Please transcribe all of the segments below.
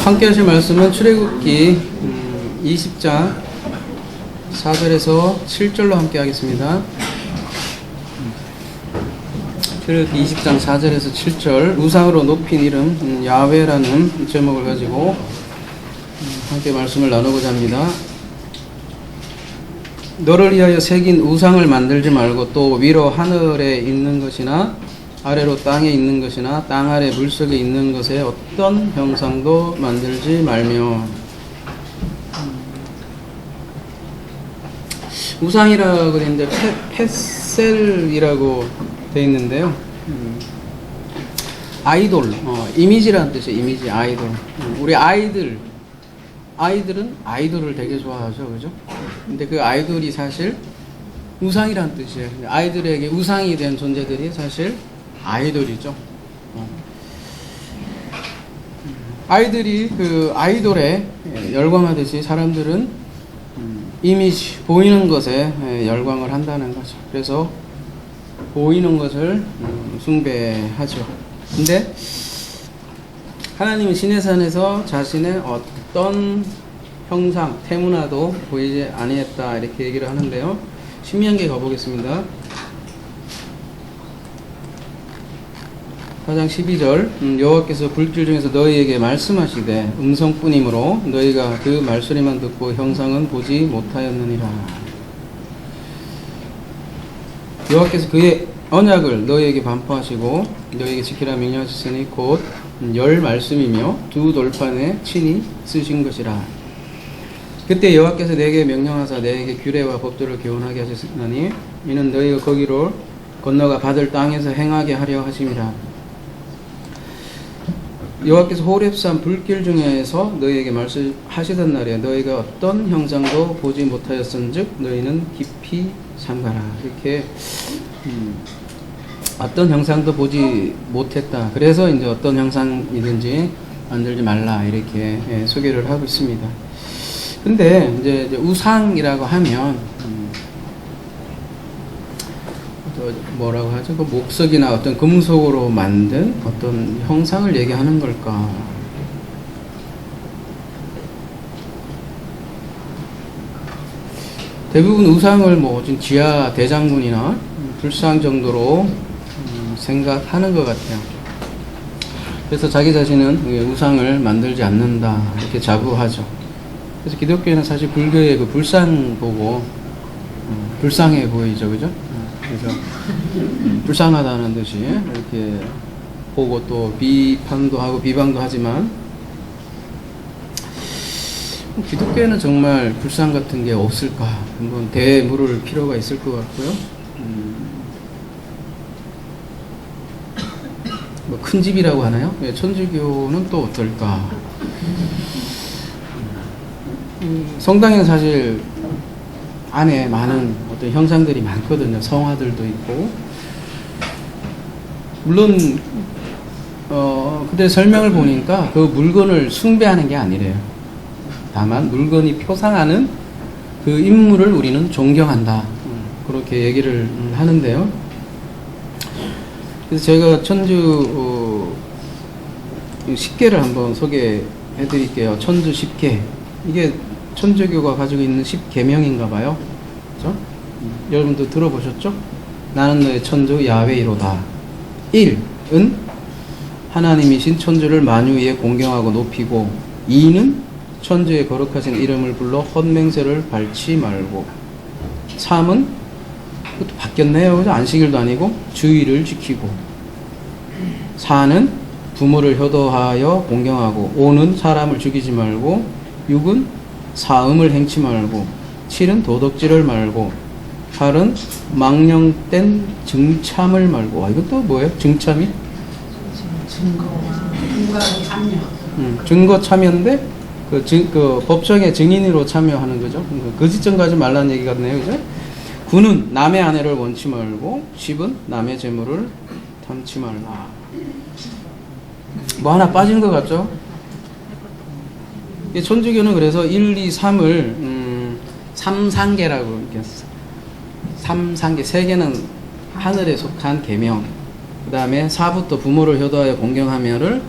함께 하실 말씀은 출애굽기 20장 4절에서 7절로 함께 하겠습니다. 출애굽기 20장 4절에서 7절, 우상으로 높인 이름 야훼라는 제목을 가지고 함께 말씀을 나누고자 합니다. 너를 위하여 새긴 우상을 만들지 말고, 또 위로 하늘에 있는 것이나 아래로 땅에 있는 것이나 땅 아래 물속에 있는 것에 어떤 형상도 만들지 말며. 우상이라고 되어 있는데 페셀이라고 되어 있는데요. 아이돌, 이미지라는 뜻이에요. 이미지, 아이돌. 우리 아이들은 아이돌을 되게 좋아하죠, 그죠? 근데 그 아이돌이 사실 우상이라는 뜻이에요. 아이들에게 우상이 된 존재들이 사실 아이돌이죠. 아이들이 그 아이돌에 열광하듯이 사람들은 이미지, 보이는 것에 열광을 한다는 거죠. 그래서 보이는 것을 숭배하죠. 근데 하나님은 시내산에서 자신의 어떤 형상, 태문화도 보이지 아니했다, 이렇게 얘기를 하는데요. 신명기에 가보겠습니다. 4장 12절, 여호와께서 불길 중에서 너희에게 말씀하시되 음성뿐이므로 너희가 그 말소리만 듣고 형상은 보지 못하였느니라. 여호와께서 그의 언약을 너희에게 반포하시고 너희에게 지키라 명령하셨으니 곧 열 말씀이며 두 돌판에 친히 쓰신 것이라. 그때 여호와께서 내게 명령하사 내게 규례와 법도를 교훈하게 하셨으니 이는 너희가 거기로 건너가 받을 땅에서 행하게 하려 하심이라. 여호와께서 호렙산 불길 중에서 너희에게 말씀하시던 날에 너희가 어떤 형상도 보지 못하였은즉 너희는 깊이 삼가라. 이렇게 어떤 형상도 보지 못했다. 그래서 이제 어떤 형상이든지 만들지 말라, 이렇게 소개를 하고 있습니다. 근데 이제 우상이라고 하면 뭐라고 하죠? 그 목석이나 어떤 금속으로 만든 어떤 형상을 얘기하는 걸까? 대부분 우상을 뭐 지하 대장군이나 불상 정도로 생각하는 것 같아요. 그래서 자기 자신은 우상을 만들지 않는다, 이렇게 자부하죠. 그래서 기독교에는 사실 불교의 그 불상 보고 불쌍해 보이죠, 그죠? 그래서 불쌍하다는 듯이 이렇게 보고 또 비판도 하고 비방도 하지만, 기독교에는 정말 불상 같은 게 없을까? 한번 되물을 필요가 있을 것 같고요. 뭐 큰 집이라고 하나요? 천주교는 또 어떨까? 성당에는 사실 안에 많은 어떤 형상들이 많거든요. 성화들도 있고. 물론 그때 설명을 보니까 그 물건을 숭배하는 게 아니래요. 다만 물건이 표상하는 그 인물을 우리는 존경한다, 그렇게 얘기를 하는데요. 그래서 제가 천주 10계를 한번 소개해 드릴게요. 천주 10계. 이게 천주교가 가지고 있는 10계명인가 봐요. 그렇죠? 여러분도 들어보셨죠? 나는 너의 천주 야훼이로다. 1은 하나님이신 천주를 만유 위에 공경하고 높이고, 2는 천주의 거룩하신 이름을 불러 헛맹세를 밟지 말고, 3은 그것도 바뀌었네요. 그죠? 안식일도 아니고 주의를 지키고, 4는 부모를 효도하여 공경하고, 5는 사람을 죽이지 말고, 6은 사음을 행치 말고, 7은 도덕질을 말고, 8은 망령된 증참을 말고. 와, 이것도 뭐예요? 증참이? 증거 참여. 증거 참여인데 그 법정에 증인으로 참여하는 거죠. 거짓증 가지 말라는 얘기 같네요, 그죠? 9는 남의 아내를 원치 말고, 10은 남의 재물을 탐치 말라. 뭐 하나 빠진 것 같죠? 천주교는 그래서 1, 2, 3을 3상계라고 이렇게 3상계, 3개는 하늘에 속한 계명, 그 다음에 4부터 부모를 효도하여 공경하며를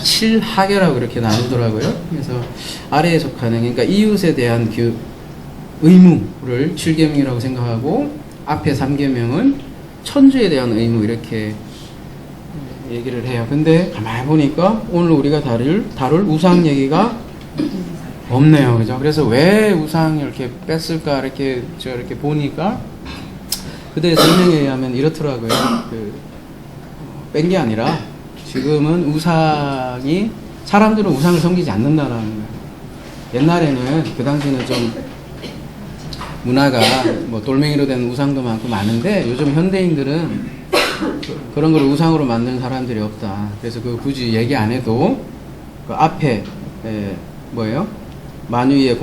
칠하계라고 이렇게 나누더라고요. 그래서 아래에 속하는, 그러니까 이웃에 대한 의무를 7계명이라고 생각하고, 앞에 3계명은 천주에 대한 의무, 이렇게 얘기를 해요. 근데 가만히 보니까 오늘 우리가 다룰 우상 얘기가 없네요. 그죠? 그래서 왜 우상을 이렇게 뺐을까, 이렇게 보니까, 그들의 설명에 의하면 이렇더라고요. 뺀 게 아니라, 지금은 사람들은 우상을 섬기지 않는다라는 거예요. 옛날에는, 그 당시에는 좀, 문화가, 돌멩이로 된 우상도 많고 많은데, 요즘 현대인들은 그런 걸 우상으로 만드는 사람들이 없다. 그래서 굳이 얘기 안 해도, 그 앞에, 만유의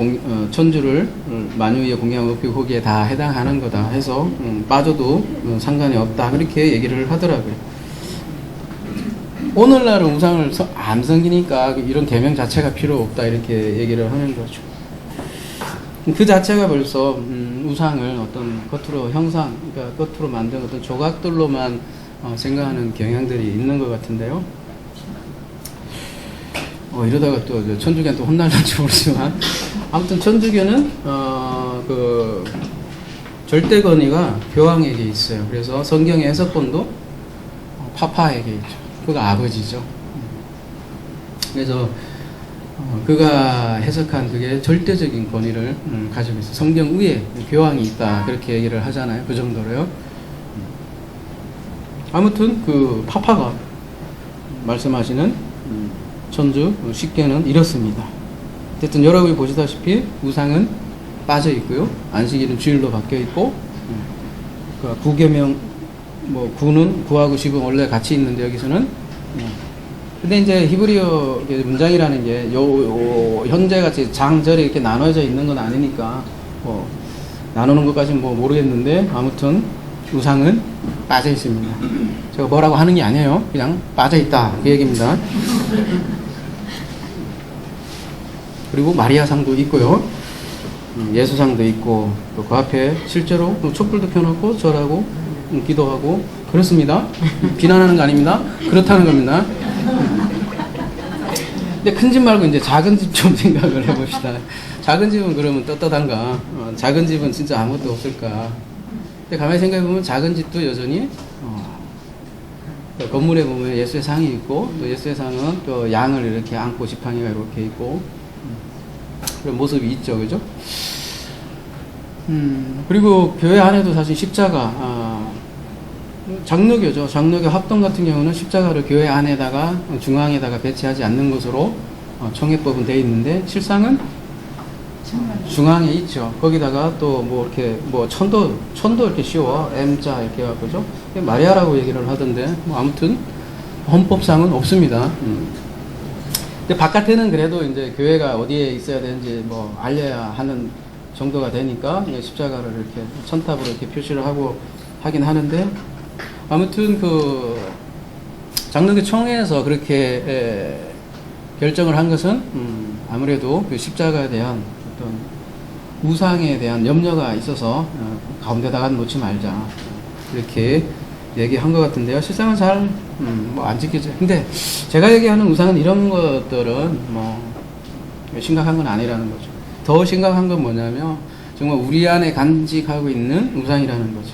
천주를 만유의 공양을 업히고 거기에 다 해당하는 거다 해서 빠져도 상관이 없다, 그렇게 얘기를 하더라고요. 오늘날은 우상을 안 섬기니까 이런 계명 자체가 필요 없다, 이렇게 얘기를 하는 거죠. 그 자체가 벌써 우상을 어떤 겉으로 그러니까 겉으로 만든 어떤 조각들로만 생각하는 경향들이 있는 것 같은데요. 이러다가 또 천주교한테 혼날는지 모르지만, 아무튼 천주교는 절대 권위가 교황에게 있어요. 그래서 성경의 해석권도 파파에게 있죠. 그가 아버지죠. 그래서 그가 해석한 그게 절대적인 권위를 가지고 있어요. 성경 위에 교황이 있다, 그렇게 얘기를 하잖아요. 그 정도로요. 아무튼 그 파파가 말씀하시는 천주 십계는 이렇습니다. 어쨌든 여러분이 보시다시피 우상은 빠져 있고요, 안식일은 주일로 바뀌어 있고, 구계명, 구는 구하고 십은 원래 같이 있는데, 여기서는 근데 이제 히브리어 문장이라는 게 현재 같이 장절이 이렇게 나눠져 있는 건 아니니까 나누는 것까지는 모르겠는데, 아무튼 우상은 빠져 있습니다. 제가 뭐라고 하는 게 아니에요. 그냥 빠져 있다, 그 얘기입니다. 그리고 마리아상도 있고요, 예수상도 있고, 또 그 앞에 실제로 촛불도 켜놓고 절하고 기도하고 그렇습니다. 비난하는 거 아닙니다. 그렇다는 겁니다. 근데 큰 집 말고 이제 작은 집 좀 생각을 해봅시다. 작은 집은 그러면 떳떳한가? 작은 집은 진짜 아무것도 없을까? 근데 가만히 생각해보면 작은 집도 여전히 건물에 보면 예수의 상이 있고, 또 예수의 상은 또 양을 이렇게 안고 지팡이가 이렇게 있고, 그런 모습이 있죠. 그죠? 그리고 교회 안에도 사실 십자가, 장로교죠. 장로교 합동 같은 경우는 십자가를 교회 안에다가, 중앙에다가 배치하지 않는 것으로 청해법은 되어 있는데, 실상은 중앙에 있죠. 거기다가 또 이렇게 천도 이렇게 씌워 M자 이렇게 해갖고죠. 마리아라고 얘기를 하던데, 아무튼 헌법상은 없습니다. 근데 바깥에는 그래도 이제 교회가 어디에 있어야 되는지 알려야 하는 정도가 되니까 십자가를 이렇게 천탑으로 이렇게 표시를 하긴 하는데, 아무튼 장로교 총회에서 그렇게 결정을 한 것은 아무래도 그 십자가에 대한 어떤 우상에 대한 염려가 있어서 가운데다가 놓지 말자, 이렇게 얘기한 것 같은데요. 실상은 잘 안 지켜져요. 근데 제가 얘기하는 우상은 이런 것들은 심각한 건 아니라는 거죠. 더 심각한 건 뭐냐면 정말 우리 안에 간직하고 있는 우상이라는 거죠.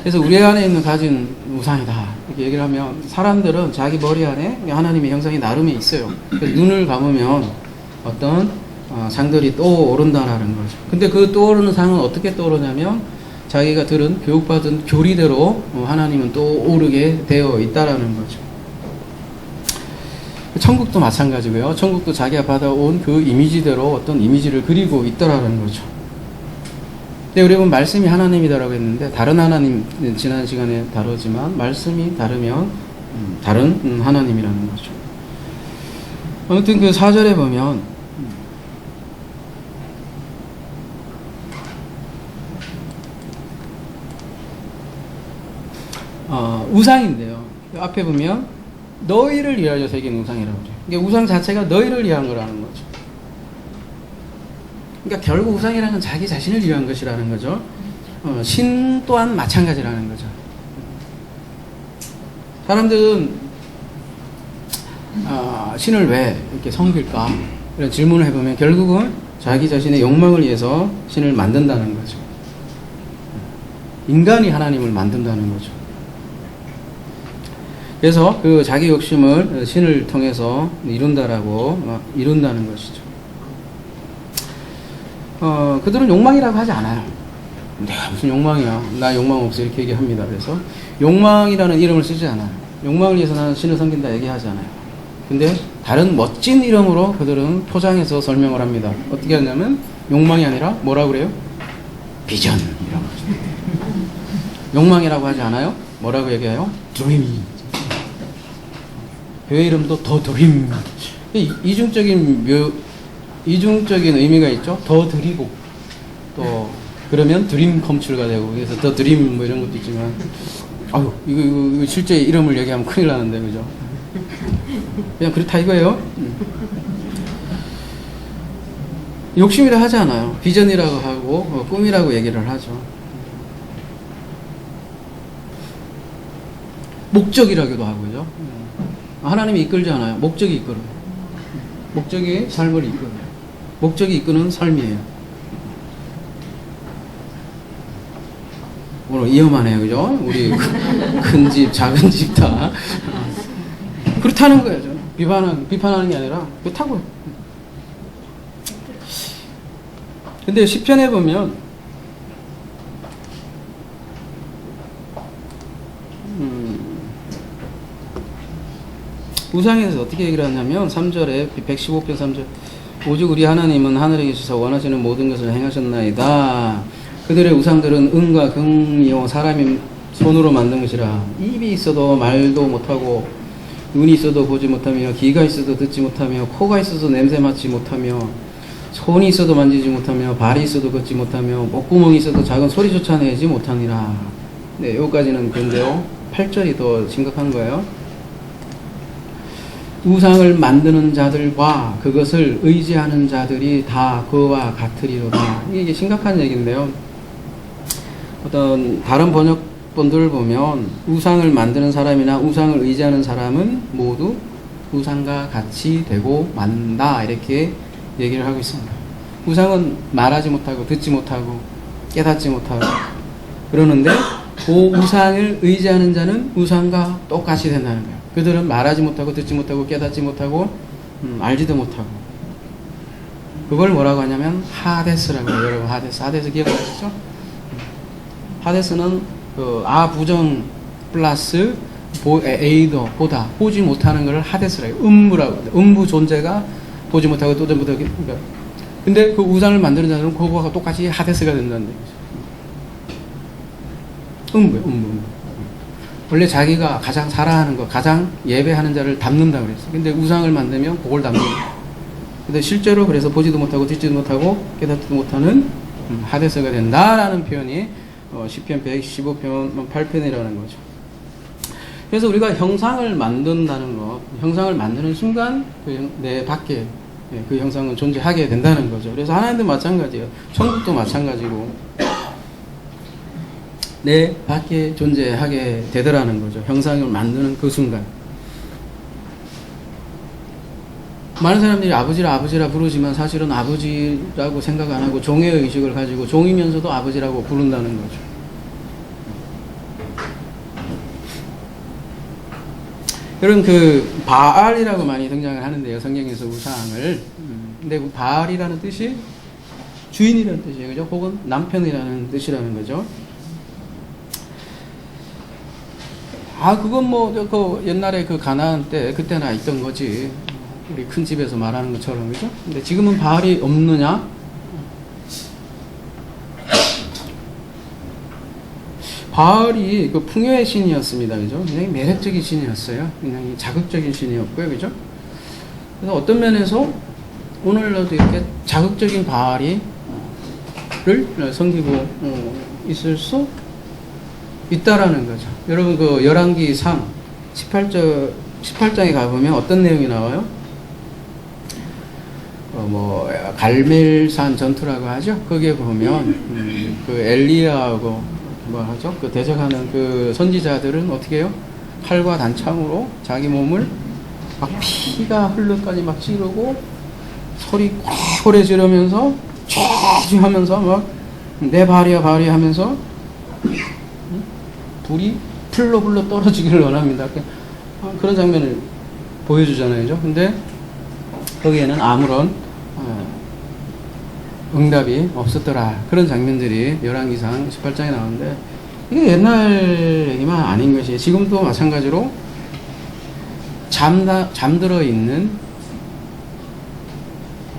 그래서 우리 안에 가진 우상이다, 이렇게 얘기를 하면, 사람들은 자기 머리 안에 하나님의 형상이 나름에 있어요. 그래서 눈을 감으면 어떤 상들이 떠오른다라는 거죠. 근데 그 떠오르는 상은 어떻게 떠오르냐면, 자기가 들은 교육받은 교리대로 하나님은 떠오르게 되어 있다라는 거죠. 천국도 마찬가지고요. 천국도 자기가 받아온 그 이미지대로 어떤 이미지를 그리고 있더라는 거죠. 근데 우리 보면 말씀이 하나님이다라고 했는데, 다른 하나님, 지난 시간에 다루지만 말씀이 다르면 다른 하나님이라는 거죠. 아무튼 그 4절에 보면 우상인데요. 앞에 보면 너희를 위하여 새긴 우상이라고 그래요. 그러니까 우상 자체가 너희를 위한 거라는 거죠. 그러니까 결국 우상이라는 건 자기 자신을 위한 것이라는 거죠. 신 또한 마찬가지라는 거죠. 사람들은 신을 왜 이렇게 섬길까? 이런 질문을 해보면 결국은 자기 자신의 욕망을 위해서 신을 만든다는 거죠. 인간이 하나님을 만든다는 거죠. 그래서 그 자기 욕심을 신을 통해서 이룬다는 것이죠. 그들은 욕망이라고 하지 않아요. 내가 무슨 욕망이야. 나 욕망 없어. 이렇게 얘기합니다. 그래서 욕망이라는 이름을 쓰지 않아요. 욕망을 위해서 나는 신을 섬긴다 얘기하지 않아요. 근데 다른 멋진 이름으로 그들은 포장해서 설명을 합니다. 어떻게 하냐면 욕망이 아니라 뭐라고 그래요? 비전이라고 하죠. 욕망이라고 하지 않아요? 뭐라고 얘기해요? 드림. 교회 이름도 더 드림. 이중적인 의미가 있죠. 더 드리고 또 그러면 드림 컴출가 되고 그래서 더 드림 뭐 이런 것도 있지만 아유 이거 실제 이름을 얘기하면 큰일 나는데 그죠? 그냥 그렇다 이거예요. 욕심이라 하지 않아요. 비전이라고 하고 꿈이라고 얘기를 하죠. 목적이라고도 하고요. 하나님이 이끌잖아요. 목적이 이끌어요. 목적이 삶을 이끌어요. 목적이 이끄는 삶이에요. 오늘 위험하네요, 그죠? 우리 큰 집, 작은 집 다 그렇다는 거예요. 비판하는 게 아니라 그렇다고요. 근데 시편에 보면 우상에서 어떻게 얘기를 하냐면 3절에 115편 3절 오직 우리 하나님은 하늘에 계시사 원하시는 모든 것을 행하셨나이다. 그들의 우상들은 은과 금이요 사람이 손으로 만든 것이라. 입이 있어도 말도 못하고 눈이 있어도 보지 못하며 귀가 있어도 듣지 못하며 코가 있어도 냄새 맡지 못하며 손이 있어도 만지지 못하며 발이 있어도 걷지 못하며 목구멍이 있어도 작은 소리조차 내지 못하니라. 네, 여기까지는 근데요 8절이 더 심각한 거예요. 우상을 만드는 자들과 그것을 의지하는 자들이 다 그와 같으리로다. 이게 심각한 얘기인데요. 어떤 다른 번역본들을 보면 우상을 만드는 사람이나 우상을 의지하는 사람은 모두 우상과 같이 되고 만다 이렇게 얘기를 하고 있습니다. 우상은 말하지 못하고 듣지 못하고 깨닫지 못하고 그러는데 그 우상을 의지하는 자는 우상과 똑같이 된다는 거예요. 그들은 말하지 못하고 듣지 못하고 깨닫지 못하고 알지도 못하고 그걸 뭐라고 하냐면 하데스라고 해요. 여러분 하데스 기억나시죠? 하데스는 그 부정 플러스 에이더 보다 보지 못하는 걸 하데스라고 해요. 음부라고 해요. 음부 존재가 보지 못하고 또 못하고 그러니까 근데 그 우상을 만드는 자들은 그거와 똑같이 하데스가 된다는 얘기죠. 음부. 원래 자기가 가장 사랑하는 거, 가장 예배하는 자를 담는다 그랬어요. 근데 우상을 만들면 그걸 담는 거예요. 근데 실제로 그래서 보지도 못하고 듣지도 못하고 깨닫지도 못하는 하데스가 된다라는 표현이 시편 115편 8편이라는 거죠. 그래서 우리가 형상을 만든다는 것, 형상을 만드는 순간 내 밖에 그 형상은 존재하게 된다는 거죠. 그래서 하나님도 마찬가지예요. 천국도 마찬가지고 내 밖에 존재하게 되더라는 거죠. 형상을 만드는 그 순간. 많은 사람들이 아버지라 부르지만 사실은 아버지라고 생각 안 하고 종의 의식을 가지고 종이면서도 아버지라고 부른다는 거죠. 여러분 그 바알이라고 많이 등장을 하는데요. 성경에서 우상을. 근데 그 바알이라는 뜻이 주인이라는 뜻이에요. 그죠? 혹은 남편이라는 뜻이라는 거죠. 그건 그 옛날에 그 가나안 때 그때나 있던 거지. 우리 큰 집에서 말하는 것처럼 그죠? 근데 지금은 바알이 없느냐? 바알이 그 풍요의 신이었습니다. 그죠? 굉장히 매력적인 신이었어요. 굉장히 자극적인 신이었고요. 그죠? 그래서 어떤 면에서 오늘날도 이렇게 자극적인 바알을 섬기고 있을 수 있다라는 거죠. 여러분 그 열왕기상 18장에 가보면 어떤 내용이 나와요? 갈멜산 전투라고 하죠. 거기에 보면 그 엘리야하고 그 대적하는 그 선지자들은 어떻게 해요? 칼과 단창으로 자기 몸을 막 피가 흘러까지 막 찌르고 소리 꼴꼴해 지르면서 쥐 하면서 막 내 발이야 발이야 하면서 불이 불러 떨어지기를 원합니다. 그런 장면을 보여주잖아요. 그죠? 근데 거기에는 아무런 응답이 없었더라. 그런 장면들이 열왕기상 18장에 나오는데 이게 옛날 얘기만 아닌 것이 지금도 마찬가지로 잠들어 있는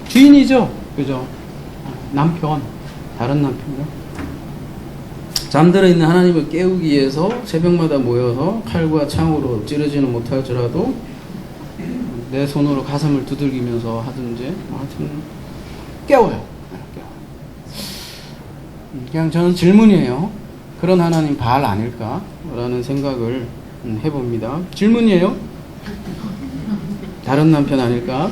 주인이죠. 그죠? 남편, 다른 남편이요. 잠들어 있는 하나님을 깨우기 위해서 새벽마다 모여서 칼과 창으로 찌르지는 못할지라도 내 손으로 가슴을 두들기면서 하든지 하여튼 깨워요. 그냥 저는 질문이에요. 그런 하나님 바알 아닐까? 라는 생각을 해봅니다. 질문이에요. 다른 남편 아닐까?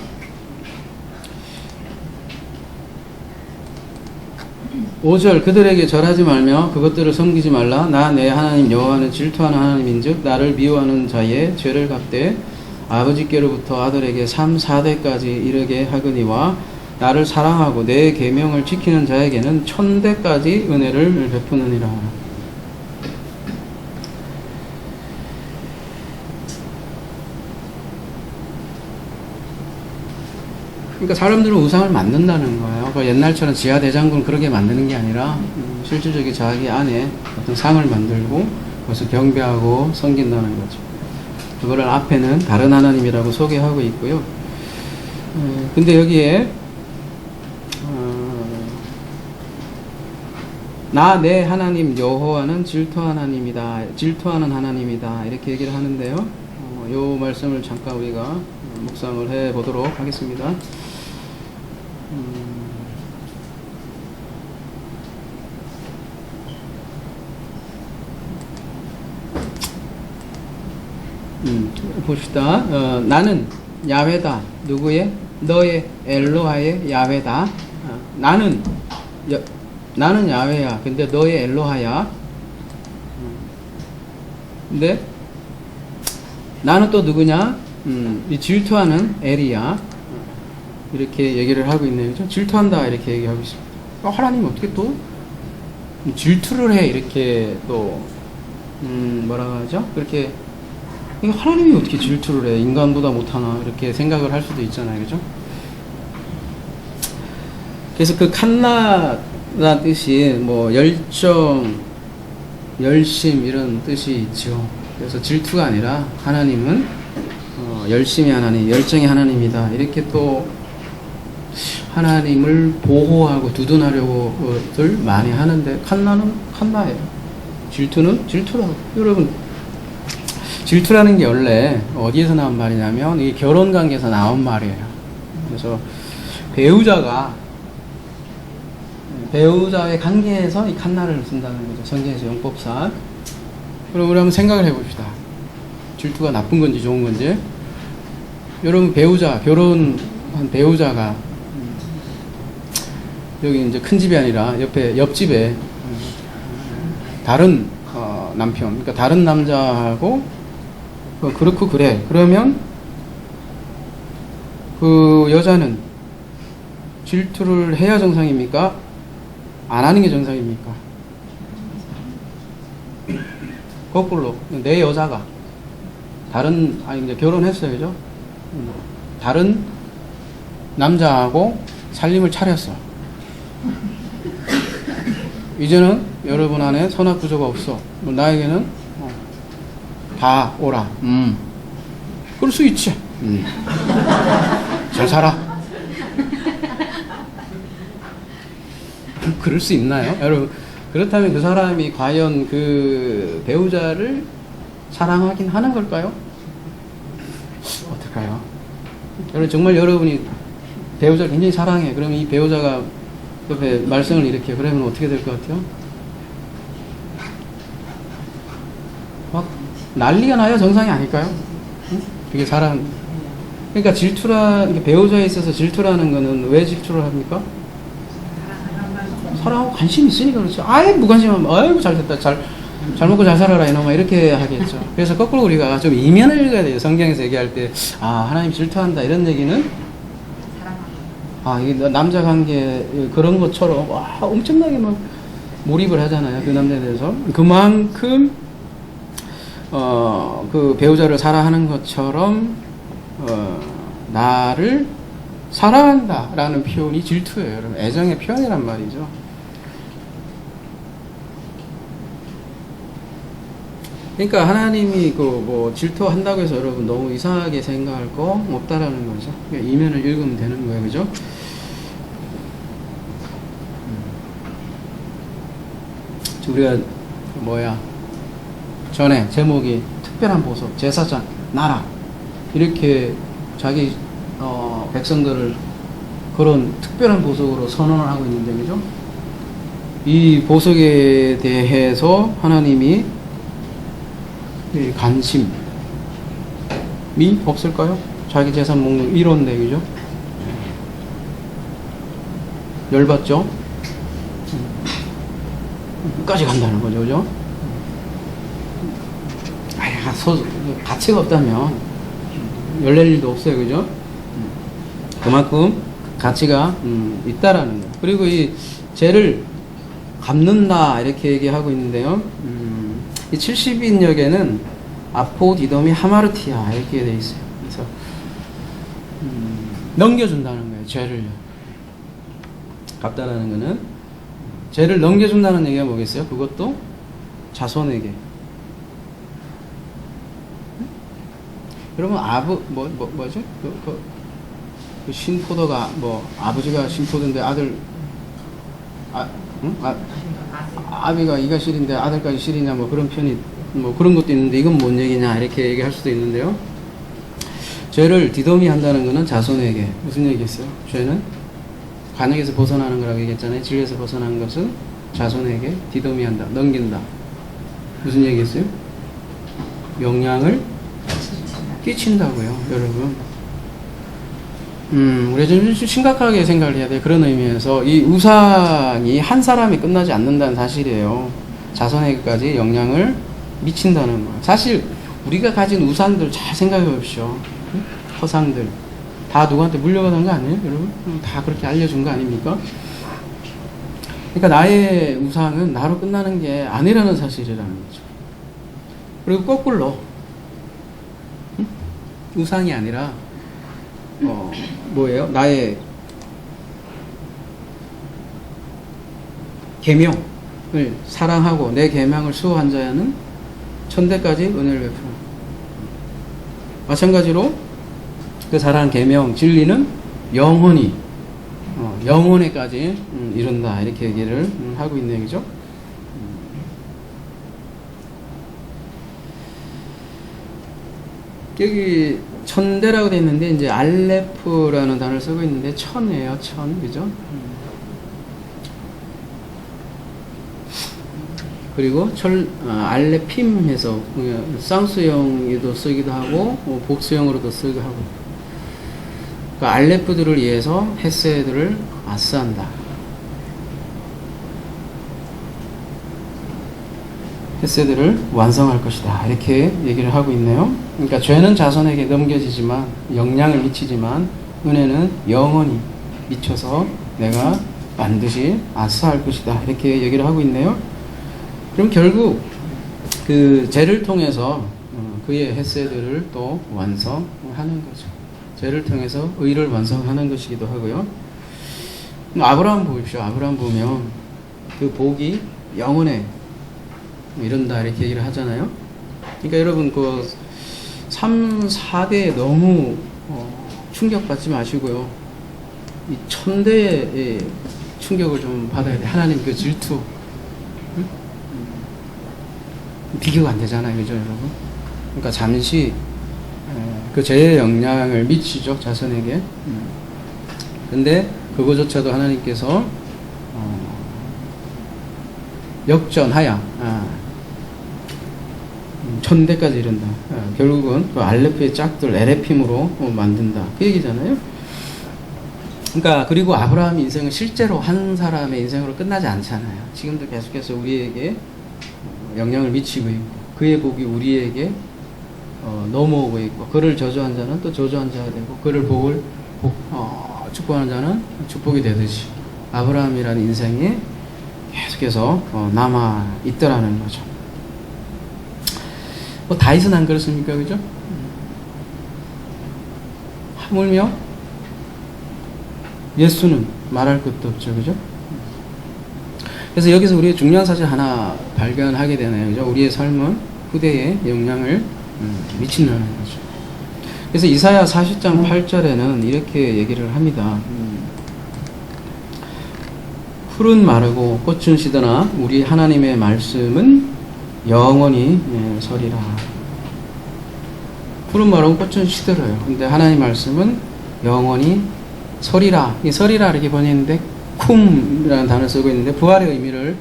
5절 그들에게 절하지 말며 그것들을 섬기지 말라. 나 내 하나님 여호와는 질투하는 하나님인즉 나를 미워하는 자의 죄를 갚되 아버지께로부터 아들에게 3, 4대까지 이르게 하거니와 나를 사랑하고 내 계명을 지키는 자에게는 1000대까지 은혜를 베푸느니라. 그러니까 사람들은 우상을 만든다는 거예요. 그 옛날처럼 지하 대장군 그렇게 만드는 게 아니라 실질적인 자기 안에 어떤 상을 만들고 그것을 경배하고 섬긴다는 거죠. 그거를 앞에는 다른 하나님이라고 소개하고 있고요. 근데 여기에 나 내 하나님 여호와는 질투하는 하나님이다 이렇게 얘기를 하는데요. 요 말씀을 잠깐 우리가 묵상을 해 보도록 하겠습니다. 봅시다. 나는 야훼다. 누구의? 너의 엘로하의 야훼다. 나는 야훼야. 근데 너의 엘로하야. 근데 나는 또 누구냐? 이 질투하는 엘이야. 이렇게 얘기를 하고 있네요. 그죠? 질투한다 이렇게 얘기하고 있습니다. 하나님이 어떻게 또 질투를 해 이렇게 또 뭐라고 하죠? 그렇게 하나님이 어떻게 질투를 해? 인간보다 못하나? 이렇게 생각을 할 수도 있잖아요. 그죠? 그래서 그 칸나라는 뜻이 뭐 열정, 열심 이런 뜻이 있죠. 그래서 질투가 아니라 하나님은 열심히 하나님, 열정의 하나님이다. 이렇게 또 하나님을 보호하고 두둔하려고들 많이 하는데 칸나는 칸나예요. 질투는 질투라고. 여러분 질투라는 게 원래 어디에서 나온 말이냐면 이 결혼 관계에서 나온 말이에요. 그래서 배우자의 관계에서 이 칸나를 쓴다는 거죠. 성경에서 용법상. 그럼 우리 한번 생각을 해봅시다. 질투가 나쁜 건지 좋은 건지. 여러분 결혼한 배우자가 여기 이제 큰 집이 아니라 옆집에 다른 남편, 그러니까 다른 남자하고 그렇고 그래. 그러면 그 여자는 질투를 해야 정상입니까? 안 하는 게 정상입니까? 거꾸로 내 여자가 이제 결혼했어요, 그죠? 다른 남자하고 살림을 차렸어. 이제는 여러분 안에 선악 구조가 없어. 나에게는 다 오라. 그럴 수 있지. 잘 살아. 그럴 수 있나요? 여러분, 그렇다면 그 사람이 과연 그 배우자를 사랑하긴 하는 걸까요? 어떨까요? 여러분, 정말 여러분이 배우자를 굉장히 사랑해. 그러면 이 배우자가 옆에 말썽을 일으켜. 그러면 어떻게 될 것 같아요? 막 난리가 나야 정상이 아닐까요? 그게 사랑. 그러니까 배우자에 있어서 질투라는 거는 왜 질투를 합니까? 사랑하고 관심이 있으니까 그렇죠. 아예 무관심하면, 아이고, 잘 됐다. 잘 먹고 잘 살아라 이놈아 이렇게 하겠죠. 그래서 거꾸로 우리가 좀 이면을 읽어야 돼요. 성경에서 얘기할 때 하나님 질투한다 이런 얘기는 이게 남자 관계 그런 것처럼 엄청나게 막 몰입을 하잖아요. 그 남자에 대해서 그만큼 그 배우자를 사랑하는 것처럼 나를 사랑한다라는 표현이 질투예요. 여러분 애정의 표현이란 말이죠. 그러니까 하나님이 질투한다고 해서 여러분 너무 이상하게 생각할 거 없다라는 거죠. 그러니까 이면을 읽으면 되는 거예요, 그죠? 우리가 전에 제목이 특별한 보석, 제사장, 나라 이렇게 자기 백성들을 그런 특별한 보석으로 선언을 하고 있는데, 그죠? 이 보석에 대해서 하나님이 관심이 없을까요? 자기 재산 목록 1호인데, 그죠? 열받죠? 끝까지 간다는 거죠, 그죠? 가치가 없다면 열릴 일도 없어요, 그죠? 그만큼 가치가 있다라는 거예요. 그리고 이 죄를 갚는다 이렇게 얘기하고 있는데요. 이 70인역에는 아포디도미 하마르티아 이렇게 되어 있어요. 그래서 넘겨준다는 거예요. 죄를 갚다라는 거는 죄를 넘겨준다는 얘기가 뭐겠어요? 그것도 자손에게. 여러분 뭐죠? 그 신포도가 아버지가 신포도인데 아비가 이가 실인데 아들까지 실이냐 그런 편이 그런 것도 있는데 이건 뭔 얘기냐 이렇게 얘기할 수도 있는데요. 죄를 디도미 한다는 것은 자손에게 무슨 얘기겠어요? 죄는 관역에서 벗어나는 거라고 얘기했잖아요. 진리에서 벗어나는 것은 자손에게 디도미 한다, 넘긴다. 무슨 얘기겠어요? 영향을 끼친다고요, 여러분. 우리가 좀 심각하게 생각을 해야 돼요. 그런 의미에서 이 우상이 한 사람이 끝나지 않는다는 사실이에요. 자손에게까지 영향을 미친다는 거예요. 사실 우리가 가진 우상들 잘 생각해 보십시오. 허상들 다 누구한테 물려받은 거 아니에요, 여러분? 다 그렇게 알려준 거 아닙니까? 그러니까 나의 우상은 나로 끝나는 게 아니라는 사실이라는 거죠. 그리고 거꾸로 우상이 아니라 뭐예요? 나의 계명을 사랑하고 내 계명을 수호한 자야는 천대까지 은혜를 베푸는. 마찬가지로 그 사랑한 계명 진리는 영원히 영원에까지 이룬다 이렇게 얘기를 하고 있네요, 그죠? 여기 천대라고 되어 있는데 이제 알레프라는 단어를 쓰고 있는데 천이에요, 천, 그죠? 그리고 알레핌해서 쌍수형으로도 쓰기도 하고 복수형으로도 쓰기도 하고. 그러니까 알레프들을 위해서 헤세드를 아스한다. 헤세드를 완성할 것이다. 이렇게 얘기를 하고 있네요. 그러니까 죄는 자손에게 넘겨지지만 영향을 미치지만 은혜는 영원히 미쳐서 내가 반드시 아스할 것이다. 이렇게 얘기를 하고 있네요. 그럼 결국 그 죄를 통해서 그의 헤세드를 또 완성하는 거죠. 죄를 통해서 의를 완성하는 것이기도 하고요. 아브라함 보십시오. 아브라함 보면 그 복이 영원에 이른다 이렇게 얘기를 하잖아요. 그러니까 여러분 그 3, 4대에 너무 충격받지 마시고요. 이 천대의 충격을 좀 받아야 돼. 하나님 그 질투. 비교가 안 되잖아요. 그죠, 여러분? 그러니까 잠시 그 죄의 영향을 미치죠, 자손에게. 근데 그거조차도 하나님께서 역전하여 천대까지 이른다. 결국은 그 알레프의 짝들 에레핌으로 만든다. 그 얘기잖아요. 그러니까 그리고 아브라함 인생은 실제로 한 사람의 인생으로 끝나지 않잖아요. 지금도 계속해서 우리에게 영향을 미치고 있고 그의 복이 우리에게 넘어오고 있고 그를 저주한 자는 또 저주한 자가 되고 그를 축복하는 자는 축복이 되듯이 아브라함이라는 인생이 계속해서 남아 있더라는 거죠. 뭐 다윗은 안 그렇습니까, 그죠? 하물며 예수는 말할 것도 없죠, 그죠? 그래서 여기서 우리가 중요한 사실 하나 발견하게 되나요, 그죠? 우리의 삶은 후대에 영향을 미친다는 거죠. 그래서 이사야 40장 8절에는 이렇게 얘기를 합니다. 풀은 마르고 꽃은 시드나 우리 하나님의 말씀은 영원히 서리라. 풀은 마르고 꽃은 시들어요. 근데 하나님 말씀은 영원히 서리라. 이 서리라 이렇게 번역했는데 쿰이라는 단어를 쓰고 있는데 부활의 의미를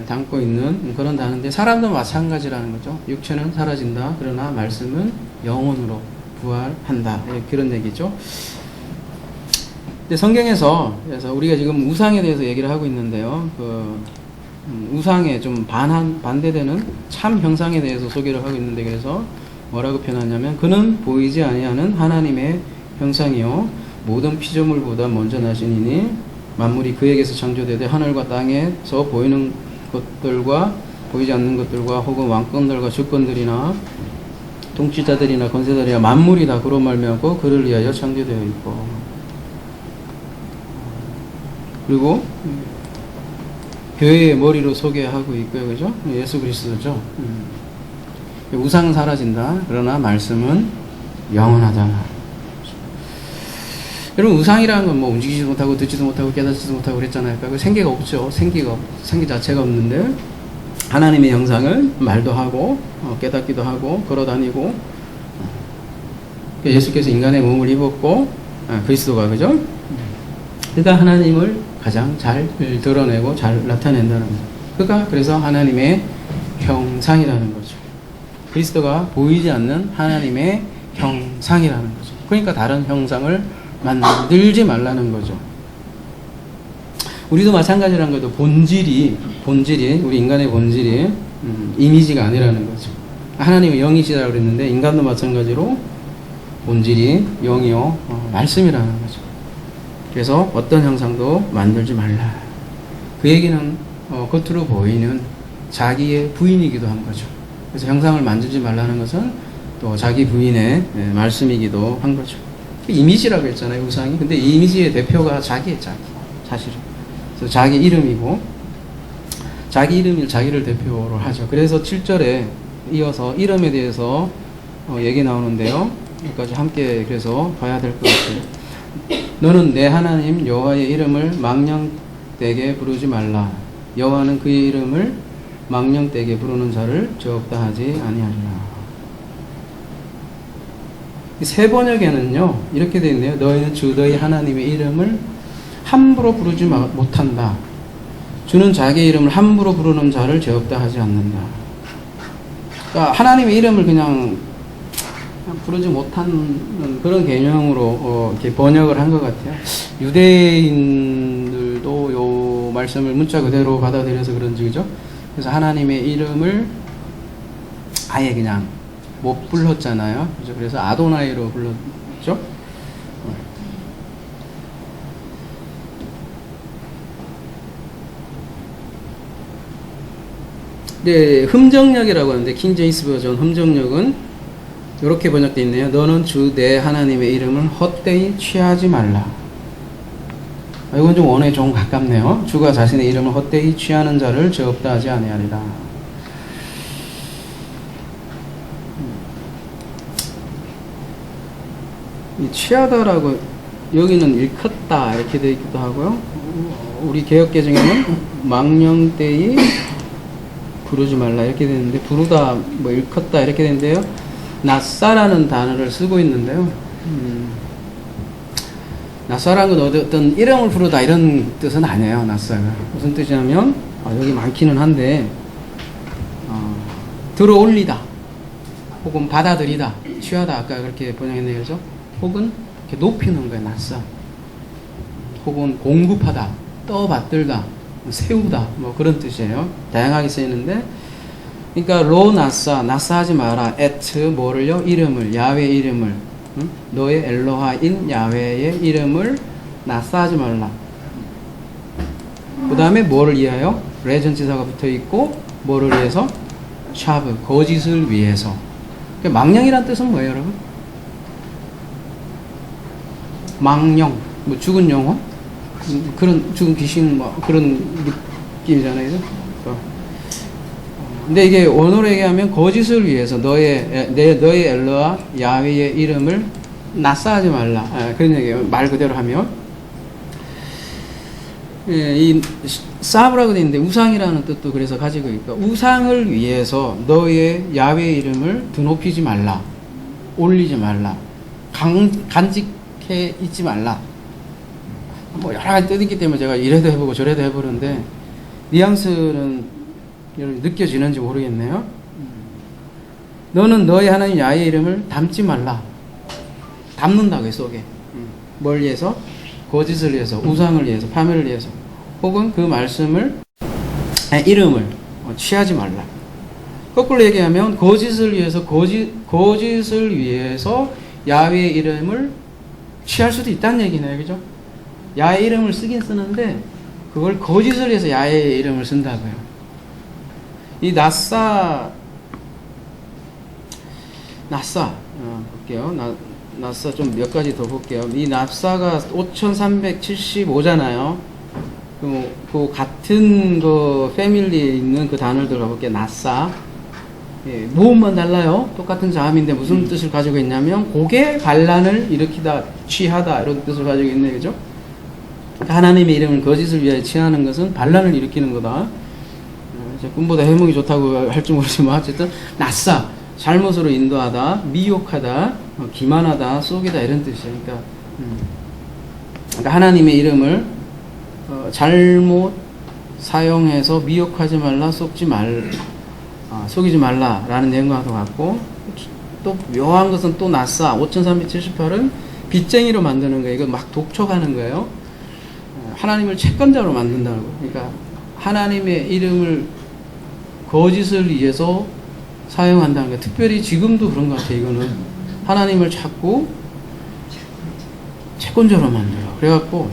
담고 있는 그런 단어인데 사람도 마찬가지라는 거죠. 육체는 사라진다. 그러나 말씀은 영원으로 부활한다. 그런 얘기죠. 근데 성경에서 그래서 우리가 지금 우상에 대해서 얘기를 하고 있는데요. 우상에 좀 반대되는 참 형상에 대해서 소개를 하고 있는데 그래서 뭐라고 표현하냐면 그는 보이지 아니하는 하나님의 형상이요 모든 피조물보다 먼저 나시니니 만물이 그에게서 창조되되 하늘과 땅에서 보이는 것들과 보이지 않는 것들과 혹은 왕권들과 주권들이나 통치자들이나 권세자들이나 만물이 다 그로 말미암고 그를 위하여 창조되어 있고 그리고 교회의 머리로 소개하고 있고요, 그죠? 예수 그리스도죠. 우상은 사라진다. 그러나 말씀은 영원하다. 여러분 우상이라는 건 뭐 움직이지도 못하고 듣지도 못하고 깨닫지도 못하고 그랬잖아요. 그 생기가 없죠. 생기 자체가 없는데 하나님의 형상을 말도 하고 깨닫기도 하고 걸어다니고 예수께서 인간의 몸을 입었고 그리스도가 그죠? 그가 하나님을 가장 잘 드러내고 잘 나타낸다는 거죠. 그가 그래서 하나님의 형상이라는 거죠. 그리스도가 보이지 않는 하나님의 형상이라는 거죠. 그러니까 다른 형상을 만들지 말라는 거죠. 우리도 마찬가지라는 거죠. 본질이 우리 인간의 본질이 이미지가 아니라는 거죠. 하나님은 영이시라고 그랬는데 인간도 마찬가지로 본질이 영이요 말씀이라는 거죠. 그래서 어떤 형상도 만들지 말라. 그 얘기는 겉으로 보이는 자기의 부인이기도 한 거죠. 그래서 형상을 만들지 말라는 것은 또 자기 부인의 말씀이기도 한 거죠. 이미지라고 했잖아요, 우상이. 근데 이 이미지의 대표가 자기예요, 사실은. 그래서 자기 이름이고, 자기 이름을 자기를 대표로 하죠. 그래서 7절에 이어서 이름에 대해서 얘기 나오는데요. 여기까지 함께 그래서 봐야 될 것 같아요. 너는 내 하나님 여호와의 이름을 망령되게 부르지 말라. 여호와는 그의 이름을 망령되게 부르는 자를 죄없다 하지 아니하리라. 새 번역에는요 이렇게 되어 있네요. 너희는 주 너희 하나님의 이름을 함부로 부르지 못한다. 주는 자기의 이름을 함부로 부르는 자를 죄없다 하지 않는다. 그러니까 하나님의 이름을 그냥 부르지 못하는 그런 개념으로 이렇게 번역을 한 것 같아요. 유대인들도 요 말씀을 문자 그대로 받아들여서 그런지 그죠? 그래서 하나님의 이름을 아예 그냥 못 불렀잖아요. 그죠? 그래서 아도나이로 불렀죠. 네, 흠정역이라고 하는데 킹 제임스 버전 흠정역은 이렇게 번역되어 있네요. 너는 주 내 하나님의 이름을 헛되이 취하지 말라. 이건 좀 원어에 좀 가깝네요. 주가 자신의 이름을 헛되이 취하는 자를 죄 없다 하지 아니하리라. 이 취하다라고 여기는 일컫다 이렇게 되어 있기도 하고요. 우리 개역개정에는 망령되이 부르지 말라 이렇게 되는데 부르다 뭐 일컫다 이렇게 되는데요. 낫사라는 단어를 쓰고 있는데요. 낫사라는 건 어떤 이름을 부르다 이런 뜻은 아니에요. 낫사가 무슨 뜻이냐면 여기 많기는 한데 들어 올리다 혹은 받아들이다 취하다 아까 그렇게 번역했네요. 그죠? 혹은 이렇게 높이는 거예요. 낫사 혹은 공급하다 떠받들다 세우다 뭐 그런 뜻이에요. 다양하게 쓰이는데 그러니까 로 나사 하지 마라. 에트 뭐를요? 이름을, 야훼 이름을, 응? 너의 엘로하인 야훼의 이름을 나사 하지 말라. 그 다음에 뭐를 위하여? 레전치사가 붙어 있고 뭐를 위해서? 샤브 거짓을 위해서. 그러니까 망령이란 뜻은 뭐예요, 여러분? 망령, 뭐 죽은 영혼, 그런 죽은 귀신, 뭐 그런 느낌이잖아요, 그죠? 근데 이게 원어로 얘기하면 거짓을 위해서 너의 엘로와 야훼의 이름을 낯싸하지 말라. 그런 얘기예요. 말 그대로 하면. 이 사브라고 되어 있는데 우상이라는 뜻도 그래서 가지고 있고, 우상을 위해서 너의 야훼의 이름을 드높이지 말라. 올리지 말라. 간직해 있지 말라. 뭐 여러 가지 뜻이 있기 때문에 제가 이래도 해보고 저래도 해보는데 뉘앙스는 느껴지는지 모르겠네요. 너는 너의 하나님 야훼의 이름을 담지 말라. 담는다고요, 속에. 뭘 위해서? 거짓을 위해서, 우상을 위해서, 파멸을 위해서, 혹은 그 말씀을, 이름을 취하지 말라. 거꾸로 얘기하면 거짓을 위해서, 거짓을 위해서 야훼의 이름을 취할 수도 있다는 얘기네요, 그죠? 야훼의 이름을 쓰긴 쓰는데 그걸 거짓을 위해서 야훼의 이름을 쓴다고요. 이 나사 볼게요. 나사 좀 몇 가지 더 볼게요. 이 나사가 5375잖아요. 그 같은 그 패밀리에 있는 그 단어들 가볼게요. 나사. 예, 모음만 달라요. 똑같은 자음인데 무슨 뜻을 가지고 있냐면 고개 반란을 일으키다, 취하다 이런 뜻을 가지고 있네, 그죠? 하나님의 이름을 거짓을 위하여 취하는 것은 반란을 일으키는 거다. 꿈보다 해몽이 좋다고 할지 모르지만 어쨌든 낯사, 잘못으로 인도하다, 미혹하다, 기만하다, 속이다 이런 뜻이에요. 그러니까 하나님의 이름을 잘못 사용해서 미혹하지 말라, 속이지 말라라는 내용과도 같고, 또 묘한 것은 또 낯사 5378은 빚쟁이로 만드는 거예요. 이거 막 독촉하는 거예요. 하나님을 채권자로 만든다고. 그러니까 하나님의 이름을 거짓을 위해서 사용한다는 거. 특별히 지금도 그런 것 같아요. 이거는 하나님을 자꾸 채권자로 만들어. 그래갖고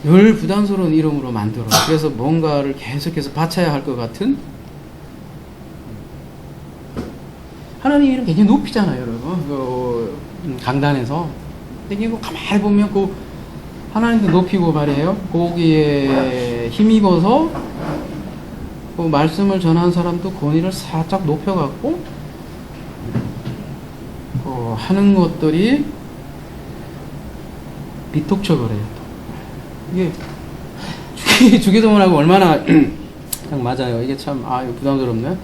늘 부담스러운 이름으로 만들어. 그래서 뭔가를 계속해서 바쳐야 할 것 같은. 하나님 이름 굉장히 높이잖아요, 여러분. 강단에서. 근데 이거 가만히 보면 하나님도 높이고 말이에요. 거기에 힘입어서 그 말씀을 전하는 사람도 권위를 살짝 높여갖고 하는 것들이 비톡척을 해요. 이게 주기도문하고 얼마나 딱 맞아요. 이게 참 이거 부담스럽네.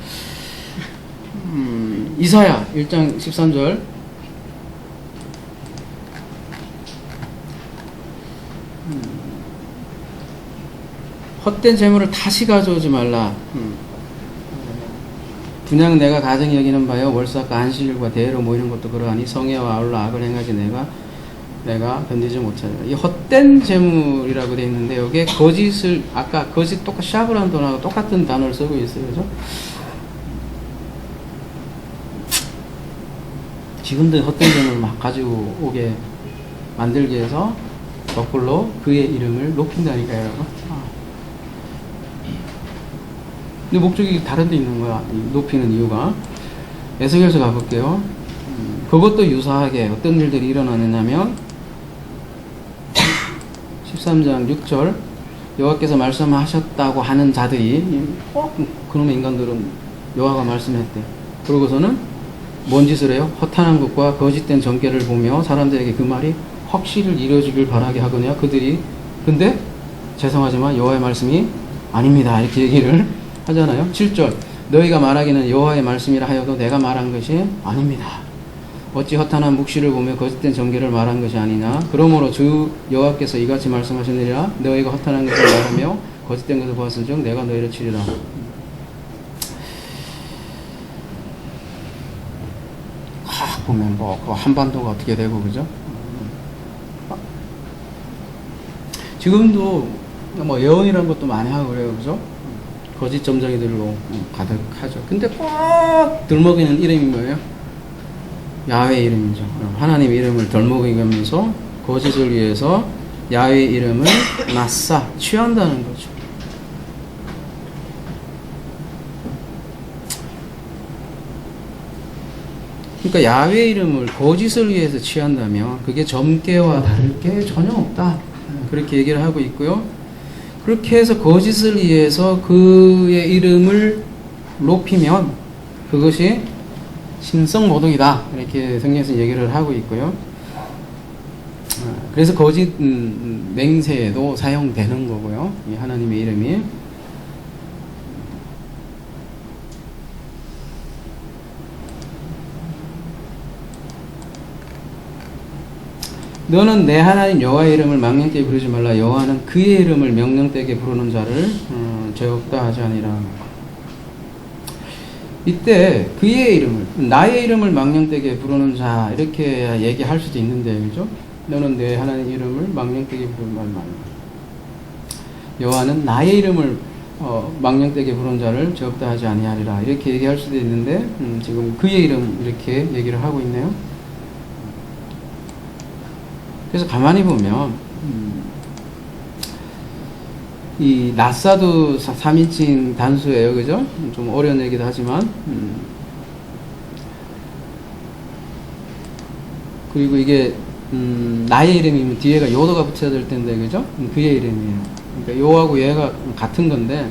이사야 1장 13절. 헛된 재물을 다시 가져오지 말라. 분양 내가 가정히 여기는 바여 월삭과 안식일과 대로 모이는 것도 그러하니 성애와 아울러 악을 행하지 내가 견디지 못하리라. 이 헛된 재물이라고 되어 있는데 여기에 거짓을, 아까 거짓 똑같이 샤브라는 단어하고 똑같은 단어를 쓰고 있어요, 그죠? 지금도 헛된 재물을 막 가지고 오게 만들기 위해서 거꾸로 그의 이름을 높인다니까요, 여러분. 근데 목적이 다른 데 있는 거야. 높이는 이유가. 에스겔서 가볼게요. 그것도 유사하게 어떤 일들이 일어나느냐면 13장 6절 여호와께서 말씀하셨다고 하는 자들이 그놈의 인간들은 여호와가 말씀했대. 그러고서는 뭔 짓을 해요? 허탄한 것과 거짓된 전개를 보며 사람들에게 그 말이 확실을 이루어지길 바라게 하거냐. 그들이 근데 죄송하지만 여호와의 말씀이 아닙니다. 이렇게 얘기를 하잖아요. 7절 너희가 말하기는 여호와의 말씀이라 하여도 내가 말한 것이 아닙니다. 어찌 허탄한 묵시를 보며 거짓된 전개를 말한 것이 아니냐. 그러므로 주 여호와께서 이같이 말씀하시느니라. 너희가 허탄한 것을 말하며 거짓된 것을 보았은즉 내가 너희를 치리라. 보면 그 한반도가 어떻게 되고 그죠? 지금도 예언이라는 것도 많이 하고 그래요, 그죠? 거짓 점쟁이들로 가득하죠. 근데 꼭 들먹이는 이름이 뭐예요? 야훼 이름이죠. 하나님 이름을 덜먹이면서 거짓을 위해서 야훼 이름을 낯사 취한다는 거죠. 그러니까 야훼 이름을 거짓을 위해서 취한다면 그게 점괘와 다를 게 전혀 없다. 그렇게 얘기를 하고 있고요. 그렇게 해서 거짓을 위해서 그의 이름을 높이면 그것이 신성모독이다. 이렇게 성경에서 얘기를 하고 있고요. 그래서 거짓 맹세에도 사용되는 거고요. 이 하나님의 이름이. 너는 내 하나님 여호와의 이름을 망령되게 부르지 말라. 여호와는 그의 이름을 명령되게 부르는 자를 죄 없다 하지 아니라. 이때 그의 이름을, 나의 이름을 망령되게 부르는 자 이렇게 얘기할 수도 있는데, 그죠? 너는 내 하나님 이름을 망령되게 부르지 말라. 여호와는 나의 이름을 망령되게 부르는 자를 죄 없다 하지 아니하리라. 이렇게 얘기할 수도 있는데 지금 그의 이름 이렇게 얘기를 하고 있네요. 그래서 가만히 보면 이 낯사도 3인칭 단수예요, 그죠? 좀 어려운 얘기도 하지만 그리고 이게 나의 이름이면 뒤에가 요도가 붙여야 될 텐데, 그죠? 그의 이름이에요. 그러니까 요하고 얘가 같은 건데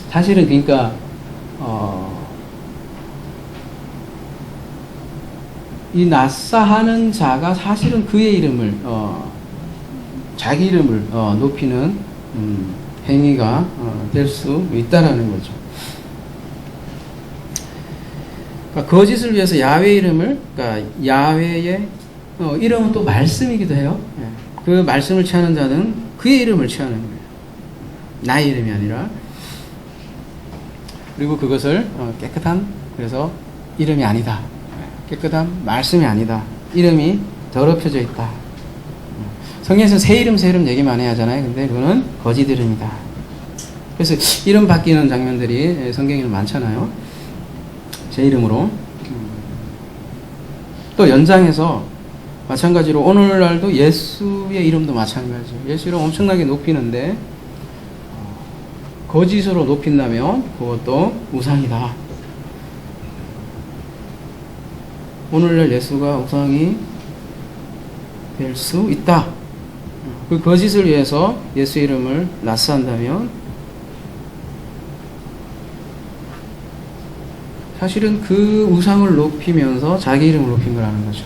사실은 그러니까 이 낯사하는 자가 사실은 그의 이름을 자기 이름을 높이는 행위가 될 수 있다라는 거죠. 그러니까 거짓을 위해서 야훼 이름을, 그러니까 야훼의 이름은 또 말씀이기도 해요. 그 말씀을 취하는 자는 그의 이름을 취하는 거예요. 나의 이름이 아니라. 그리고 그것을 깨끗한, 그래서 이름이 아니다. 깨끗한 말씀이 아니다. 이름이 더럽혀져 있다. 성경에서 새 이름 얘기 많이 하잖아요. 근데 그거는 거짓 이름이다. 그래서 이름 바뀌는 장면들이 성경에는 많잖아요. 제 이름으로. 또 연장해서 마찬가지로 오늘날도 예수의 이름도 마찬가지예요. 예수 이름 엄청나게 높이는데 거짓으로 높인다면 그것도 우상이다. 오늘날 예수가 우상이 될 수 있다. 그 거짓을 위해서 예수 이름을 낯선다면 사실은 그 우상을 높이면서 자기 이름을 높인 거라는 거죠.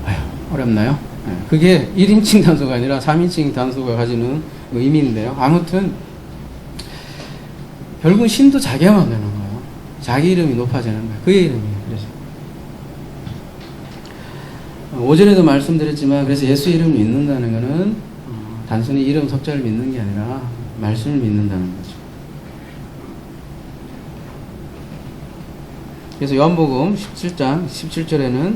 아휴, 어렵나요? 그게 1인칭 단수가 아니라 3인칭 단수가 가지는 의미인데요. 아무튼 결국은 신도 자기가 만드는 거예요. 자기 이름이 높아지는 거예요. 그의 이름이에요. 그래서 오전에도 말씀드렸지만, 그래서 예수 이름을 믿는다는 것은 단순히 이름 석자를 믿는 게 아니라 말씀을 믿는다는 거죠. 그래서 요한복음 17장 17절에는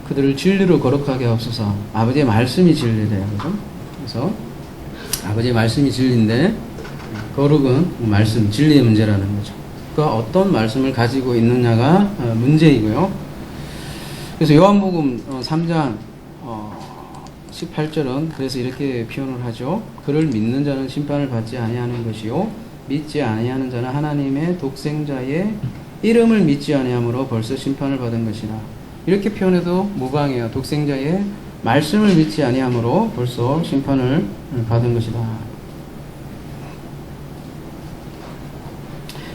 그들을 진리로 거룩하게 하옵소서. 아버지의 말씀이 진리래요. 그죠? 그래서 아버지의 말씀이 진리인데 거룩은 말씀, 진리의 문제라는 거죠. 그러니까 어떤 말씀을 가지고 있느냐가 문제이고요. 그래서 요한복음 3장 18절은 그래서 이렇게 표현을 하죠. 그를 믿는 자는 심판을 받지 아니하는 것이요 믿지 아니하는 자는 하나님의 독생자의 이름을 믿지 아니하므로 벌써 심판을 받은 것이라. 이렇게 표현해도 무방해요. 독생자의 말씀을 믿지 아니하므로 벌써 심판을 받은 것이다.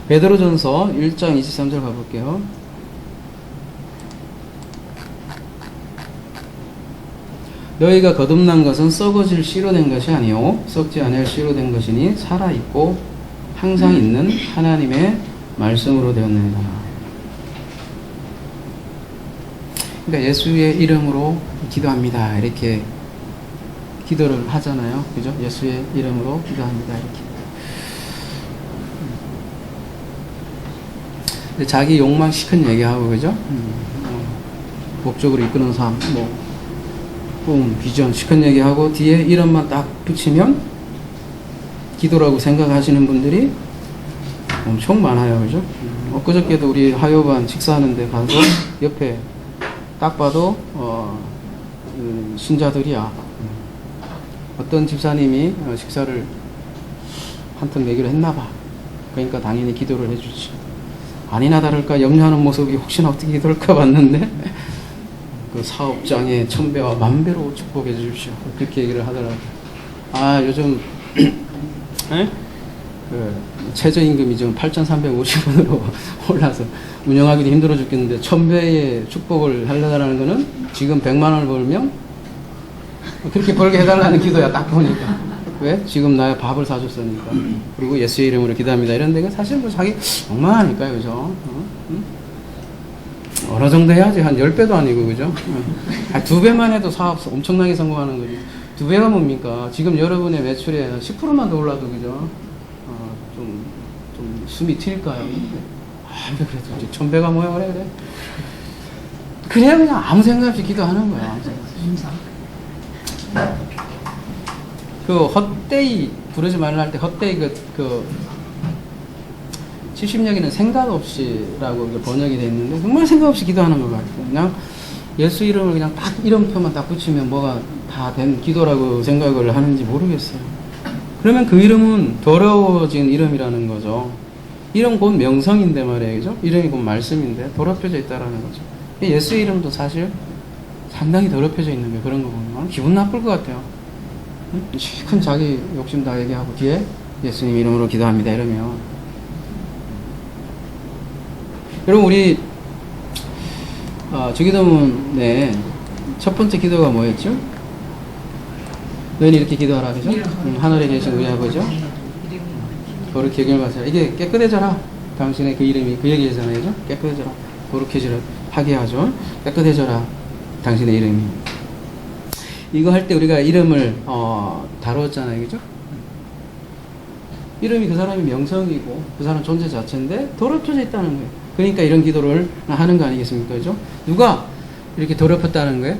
베드로전서 1장 23절 가볼게요. 너희가 거듭난 것은 썩어질 씨로 된 것이 아니요 썩지 아니할 씨로 된 것이니 살아있고 항상 있는 하나님의 말씀으로 되었느니라. 그러니까 예수의 이름으로 기도합니다. 이렇게 기도를 하잖아요. 그죠? 예수의 이름으로 기도합니다. 이렇게. 자기 욕망 시큰 얘기하고, 그죠? 목적으로 이끄는 삶, 꿈, 비전 시큰 얘기하고 뒤에 이름만 딱 붙이면 기도라고 생각하시는 분들이 엄청 많아요, 그죠? 엊그저께도 우리 화요반 식사하는데 가서 옆에 딱 봐도 신자들이야. 어떤 집사님이 식사를 한턱 내기로 했나봐. 그러니까 당연히 기도를 해주지. 아니나 다를까 염려하는 모습이 혹시나 어떻게 기도할까 봤는데 그 사업장에 천배와 만배로 축복해 주십시오. 그렇게 얘기를 하더라고요. 요즘 그 최저임금이 지금 8,350원으로 올라서 운영하기도 힘들어 죽겠는데 1,000배의 축복을 하려다라는 거는 지금 100만 원을 벌면 그렇게 벌게 해달라는 기도야. 딱 보니까. 왜? 지금 나의 밥을 사줬으니까. 그리고 예수의 이름으로 기도합니다. 이런 데가 사실 뭐 자기 엉망하니까요. 그죠? 어느 정도 해야지. 한 10배도 아니고, 그죠? 2배만 해도 사업 엄청나게 성공하는 거지. 2배가 뭡니까? 지금 여러분의 매출에 10%만 더 올라도, 그죠? 좀 숨이 튈까요? 그래도 이제 1,000배가 뭐야, 그래. 그냥 아무 생각 없이 기도하는 거야. 그 헛되이 부르지 말라 할 때 헛되이 그 70년에는 생각 없이라고 번역이 되어 있는데 정말 생각 없이 기도하는 것 같아요. 그냥 예수 이름을 그냥 딱 이름표만 딱 붙이면 뭐가 다 된 기도라고 생각을 하는지 모르겠어요. 그러면 그 이름은 더러워진 이름이라는 거죠. 이름 곧 명성인데 말이에요. 그죠? 이름이 곧 말씀인데 더럽혀져 있다라는 거죠. 예수 이름도 사실 상당히 더럽혀져 있는 게 그런 거 보면 기분 나쁠 것 같아요. 큰 자기 욕심 다 얘기하고 뒤에 예수님 이름으로 기도합니다 이러면 여러분 우리 주기도문의 첫 번째 기도가 뭐였죠? 너희는 이렇게 기도하라 그죠? 하늘에 계신 우리 아버지요 거룩히 여길 마세요. 이게 깨끗해져라. 당신의 그 이름이 그 얘기잖아요. 그죠? 깨끗해져라. 거룩해지라. 하게 하죠. 깨끗해져라. 당신의 이름이. 이거 할 때 우리가 이름을 다뤘잖아요. 그죠? 이름이 그 사람의 명성이고 그 사람 존재 자체인데 더럽혀져 있다는 거예요. 그러니까 이런 기도를 하는 거 아니겠습니까? 그죠? 누가 이렇게 더럽혔다는 거예요?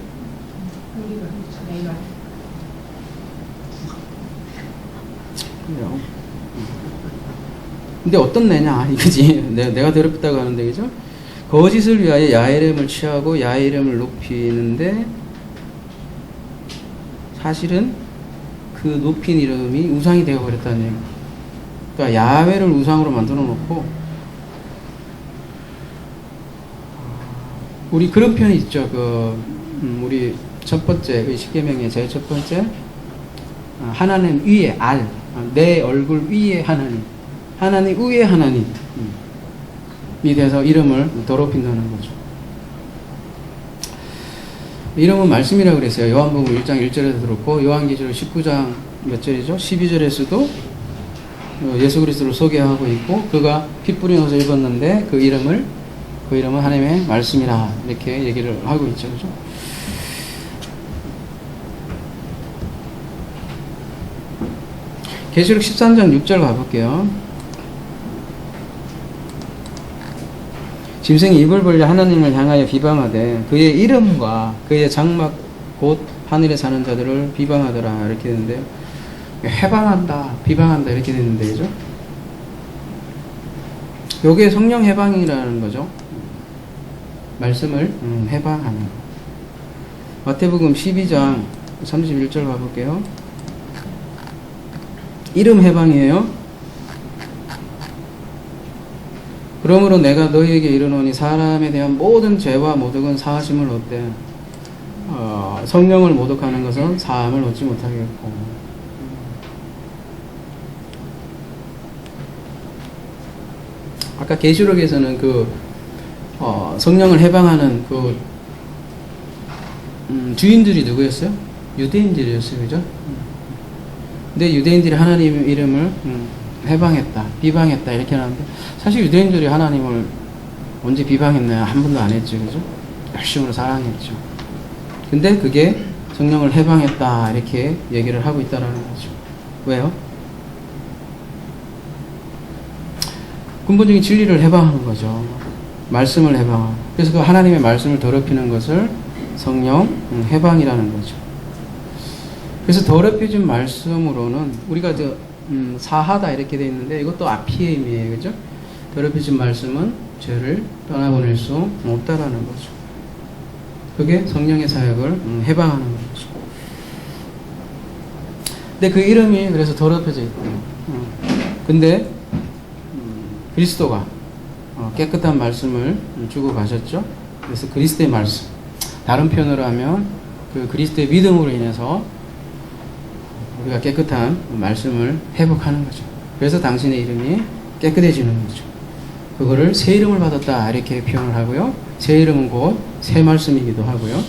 근데 어떤 내냐 이거지. 내가 더럽혔다고 하는데 그죠? 거짓을 위하여 야의 이름을 취하고 야의 이름을 높이는데 사실은 그 높인 이름이 우상이 되어버렸다는 얘기. 그러니까 야훼를 우상으로 만들어 놓고 우리 그런 표현이 있죠. 우리 첫 번째 그 십계명의 제일 첫 번째 하나님 위에 내 얼굴 위에 하나님 위에 하나님이 돼서 이름을 더럽힌다는 거죠. 이름은 말씀이라고 그랬어요. 요한복음 1장 1절에도 그렇고 요한계시록 19장 몇 절이죠? 12절에서도 예수 그리스도를 소개하고 있고 그가 피 뿌린 옷을 입었는데 그 이름은 하나님의 말씀이라 이렇게 얘기를 하고 있죠. 그죠? 계시록 13장 6절 가볼게요. 짐승이 입을 벌려 하나님을 향하여 비방하되 그의 이름과 그의 장막 곧 하늘에 사는 자들을 비방하더라 이렇게 되는데요. 해방한다 비방한다 이렇게 되는데 그죠? 요게 성령 해방이라는 거죠. 말씀을 해방하는 거. 마태복음 12장 31절 가볼게요. 이름 해방이에요. 그러므로 내가 너희에게 이르노니 사람에 대한 모든 죄와 모독은 사하심을 얻되 성령을 모독하는 것은 사함을 얻지 못하겠고. 아까 계시록에서는 성령을 해방하는 주인들이 누구였어요? 유대인들이었어요. 그죠? 근데 유대인들이 하나님 이름을 해방했다, 비방했다 이렇게 하는데 사실 유대인들이 하나님을 언제 비방했나요? 한 번도 안 했죠. 그죠? 열심으로 사랑했죠. 근데 그게 성령을 해방했다 이렇게 얘기를 하고 있다라는 거죠. 왜요? 근본적인 진리를 해방하는 거죠. 말씀을 해방. 그래서 그 하나님의 말씀을 더럽히는 것을 성령 해방이라는 거죠. 그래서 더럽혀진 말씀으로는 우리가 사하다 이렇게 되어 있는데 이것도 아피의 의미예요. 그죠? 더럽혀진 말씀은 죄를 떠나보낼 수 없다라는 거죠. 그게 성령의 사역을 해방하는 거죠. 근데 그 이름이 그래서 더럽혀져 있대요. 근데 그리스도가 깨끗한 말씀을 주고 가셨죠. 그래서 그리스도의 말씀, 다른 표현으로 하면 그 그리스도의 믿음으로 인해서 우리가 깨끗한 말씀을 회복하는 거죠. 그래서 당신의 이름이 깨끗해지는 거죠. 그거를 새 이름을 받았다 이렇게 표현을 하고요. 새 이름은 곧 새 말씀이기도 하고요.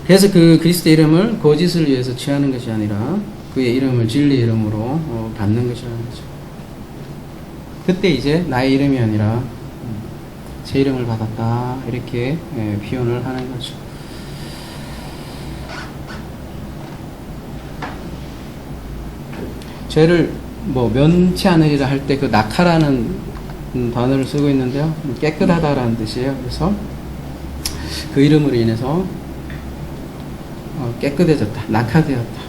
그래서 그 그리스도의 이름을 거짓을 위해서 취하는 것이 아니라 그의 이름을 진리의 이름으로 받는 것이라는 거죠. 그때 이제 나의 이름이 아니라 새 이름을 받았다 이렇게 표현을 하는 거죠. 죄를 면치 않으리라 할 때 그 낙하라는 단어를 쓰고 있는데요. 깨끗하다라는 뜻이에요. 그래서 그 이름으로 인해서 깨끗해졌다, 낙하되었다.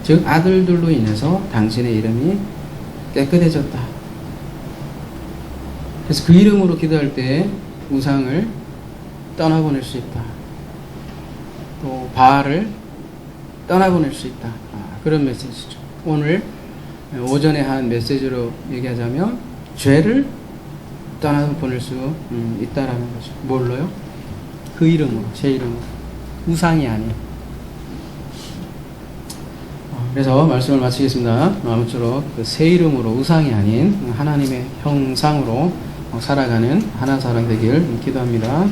즉 아들들로 인해서 당신의 이름이 깨끗해졌다. 그래서 그 이름으로 기도할 때 우상을 떠나보낼 수 있다. 또 바알을 떠나보낼 수 있다. 그런 메시지죠. 오늘 오전에 한 메시지로 얘기하자면 죄를 떠나보낼 수 있다라는 거죠. 뭘로요? 그 이름으로, 제 이름으로. 우상이 아닌. 그래서 말씀을 마치겠습니다. 아무쪼록 그 새 이름으로 우상이 아닌 하나님의 형상으로 살아가는 하나 사람 되길 기도합니다.